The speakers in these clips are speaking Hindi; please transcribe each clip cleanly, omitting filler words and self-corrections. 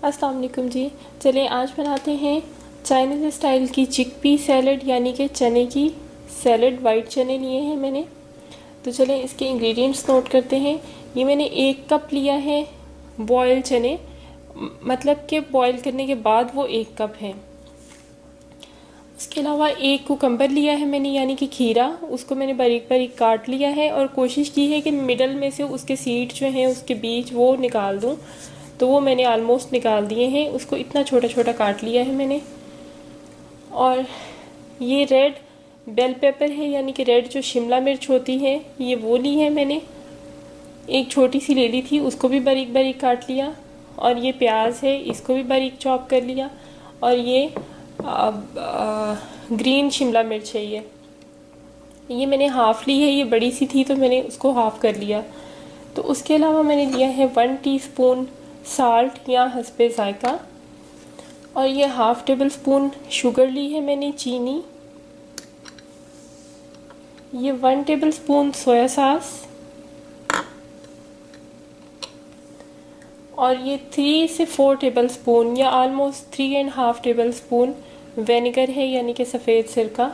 अस्सलाम वालेकुम जी। चलिए आज बनाते हैं चाइनीज़ स्टाइल की चिकपी सैलड, यानी कि चने की सैलड। वाइट चने लिए हैं मैंने। तो चलिए इसके इंग्रेडिएंट्स नोट करते हैं। ये मैंने 1 कप लिया है बॉयल चने, मतलब कि बॉयल करने के बाद वो 1 कप है। उसके अलावा 1 कुकम्बर लिया है मैंने, यानी कि खीरा। उसको मैंने बारीक बारीक काट लिया है और कोशिश की है कि मिडल में से उसके सीड जो हैं, उसके बीज वो निकाल दूं। तो वो मैंने आलमोस्ट निकाल दिए हैं। उसको इतना छोटा छोटा काट लिया है मैंने। और ये रेड बेल पेपर है, यानी कि रेड जो शिमला मिर्च होती है, ये वो ली है मैंने। एक छोटी सी ले ली थी, उसको भी बारीक बारीक काट लिया। और ये प्याज है, इसको भी बारीक चॉप कर लिया। और ये ग्रीन शिमला मिर्च है। ये मैंने हाफ़ ली है, ये बड़ी सी थी तो मैंने उसको हाफ़ कर लिया। तो उसके अलावा मैंने लिया है 1 टीस्पून साल्ट या हस्बे ज़ायका। और ये हाफ़ टेबल स्पून शुगर ली है मैंने, चीनी। ये 1 टेबल स्पून सोया सॉस। और ये 3 से 4 टेबल स्पून या आलमोस्ट 3.5 टेबल स्पून विनेगर है, यानी कि सफ़ेद सिरका।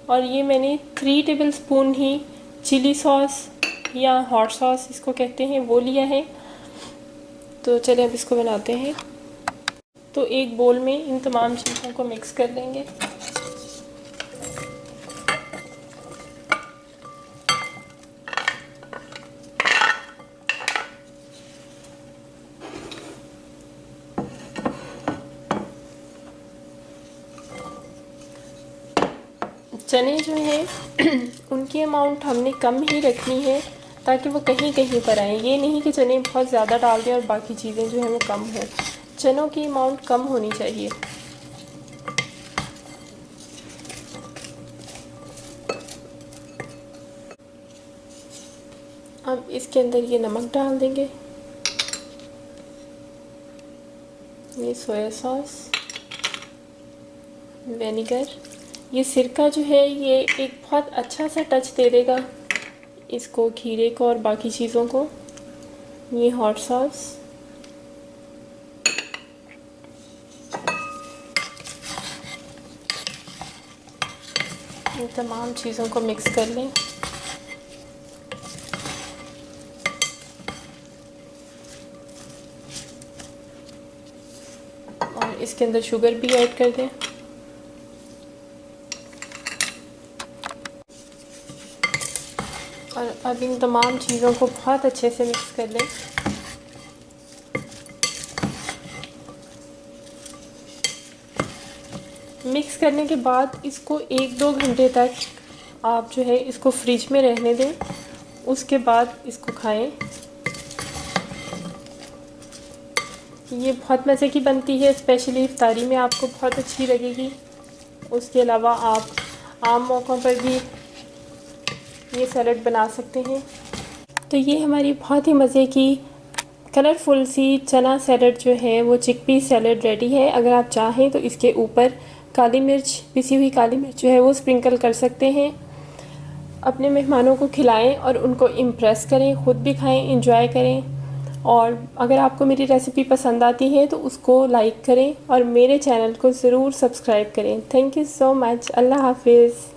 और ये मैंने 3 टेबल स्पून ही चिली सॉस या हॉट सॉस इसको कहते हैं, वो लिया है। तो चलिए अब इसको बनाते हैं। तो एक बोल में इन तमाम चीज़ों को मिक्स कर लेंगे। चने जो हैं उनकी अमाउंट हमने कम ही रखनी है, ताकि वो कहीं कहीं पर आए। ये नहीं कि चने बहुत ज़्यादा डाल दें और बाकी चीज़ें जो हैं वो कम हो। चनों की अमाउंट कम होनी चाहिए। अब इसके अंदर ये नमक डाल देंगे, ये सोया सॉस, विनेगर। ये सिरका जो है ये एक बहुत अच्छा सा टच दे देगा इसको, खीरे को और बाकी चीज़ों को। ये हॉट सॉस, इन तमाम चीज़ों को मिक्स कर लें। और इसके अंदर शुगर भी ऐड कर दें। और अब इन तमाम चीज़ों को बहुत अच्छे से मिक्स कर लें। मिक्स करने के बाद इसको 1-2 घंटे तक आप जो है इसको फ्रिज में रहने दें। उसके बाद इसको खाएं। ये बहुत मज़े की बनती है, स्पेशली इफ्तारी में आपको बहुत अच्छी लगेगी। उसके अलावा आप आम मौक़ों पर भी ये सैलड बना सकते हैं। तो ये हमारी बहुत ही मज़े की कलरफुल सी चना सैलड जो है वो चिकपी सैलड रेडी है। अगर आप चाहें तो इसके ऊपर काली मिर्च, पिसी हुई काली मिर्च जो है वो स्प्रिंकल कर सकते हैं। अपने मेहमानों को खिलाएं और उनको इम्प्रेस करें, ख़ुद भी खाएं, इंजॉय करें। और अगर आपको मेरी रेसिपी पसंद आती है तो उसको लाइक करें और मेरे चैनल को ज़रूर सब्सक्राइब करें। Thank you so much. अल्लाह हाफिज़।